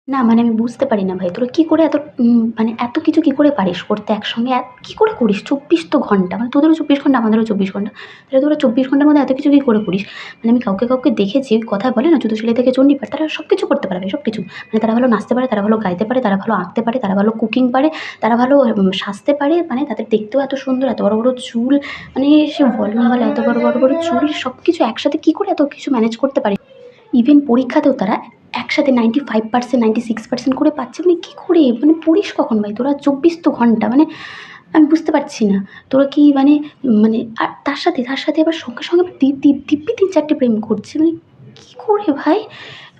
না মানে আমি বুঝতে পারি না ভাই। তোরা কি করে এত মানে এত কিছু কি করে পারিস করতে একসঙ্গে? কি করে করিস? ২৪ তো ঘন্টা। মানে তোদেরও ২৪ ঘন্টা, আমাদেরও ২৪ ঘন্টা। তাহলে তোরা ২৪ ঘন্টার মধ্যে এত কিছু কি করে করিস? মানে আমি কাউকে দেখেছি, কথায় বলে না জুতো সেলাই থেকে চণ্ডীপাঠ, তারা সবকিছু করতে পারে ভাই, সবকিছু। মানে তারা ভালো নাচতে পারে, তারা ভালো গাইতে পারে, তারা ভালো আঁকতে পারে, তারা ভালো কুকিং পারে, তারা ভালো সাজতে পারে। মানে তাদের দেখতেও এত সুন্দর, এত বড় চুল, মানে সে ভলিউমওয়ালা এত বড় চুল, সবকিছু একসাথে কি করে এত কিছু ম্যানেজ করতে পারে? ইভেন পরীক্ষাতেও তারা একসাথে 95% 96% করে পাচ্ছে। মানে কী করে? মানে পড়িস কখন ভাই তোরা? ২৪ তো ঘন্টা। মানে আমি বুঝতে পারছি না। তোরা কি মানে মানে আর তার সাথে আবার সঙ্গে আবার দিব্যি ৩-৪ টে প্রেম করছে। মানে কী করে ভাই?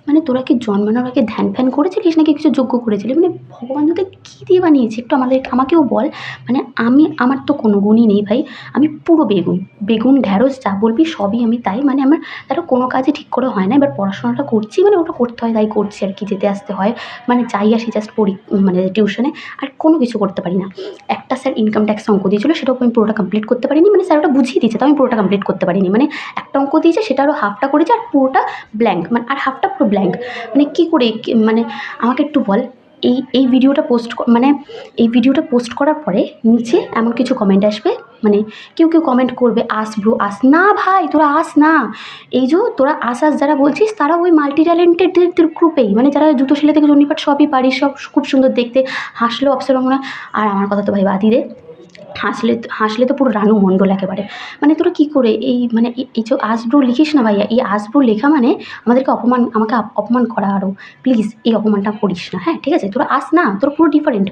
মানে তোরা কি জন্মানোর আগে ধ্যান-ফ্যান করেছিলিস নাকি কিছু যজ্ঞ করেছিলি? মানে ভগবান তোদের কী দিয়ে বানিয়েছে একটু আমাকেও বল। মানে আমার তো কোনো গুণই নেই ভাই। আমি পুরো বেগুন। বেগুন, ঢ্যাঁড়স যা বলবি সবই আমি তাই। মানে আমার তারও কোনো কাজই ঠিক করে হয় না। এবার পড়াশোনাটা করছি, মানে ওটা করতে হয় তাই করছি আরকি, যেতে আসতে হয়। মানে যাই আসি জাস্ট পড়ি, মানে টিউশনে। আর কোনো কিছু করতে পারি না। একটা স্যার ইনকাম ট্যাক্সের অঙ্ক দিয়েছিল, সেটাও আমি পুরোটা কমপ্লিট করতে পারিনি। মানে স্যার ওটা বুঝিয়ে দিয়েছে, তাও আমি পুরোটা কমপ্লিট করতে পারিনি। মানে একটা অঙ্ক দিয়েছে সেটারও হাফটা করেছি আর পুরোটা ব্ল্যাঙ্ক। মানে আর হাফটা পুরো ব্ল্যাঙ্ক। মানে কি করে মানে আমাকে একটু বল। এই ভিডিওটা মানে এই ভিডিওটা পোস্ট করার পরে নিচে এমন কিছু কমেন্ট আসবে, মানে কেউ কমেন্ট করবে, "আস ব্রো আস।" না ভাই তোরা আস না। এই যে তোরা যারা বলছিস তারা ওই মাল্টি ট্যালেন্টেডদের গ্রুপেই, মানে যারা জুতো সেলাই থেকে চণ্ডীপাঠ সবই পারিস, সব খুব সুন্দর দেখতে, হাসলেও অপ্সরা মনে হয়। আর আমার কথা তো ভাই বাদই দে। হাসলে তো পুরো রানু মণ্ডল একেবারে। মানে তোরা কি করে মানে এই যে আজব্রু লিখিস না ভাইয়া, এই আজব্রু লেখা মানে আমাকে অপমান করা আরও। প্লিজ এই অপমানটা করিস না, হ্যাঁ? ঠিক আছে? তোরা না, তোরা পুরো ডিফারেন্ট।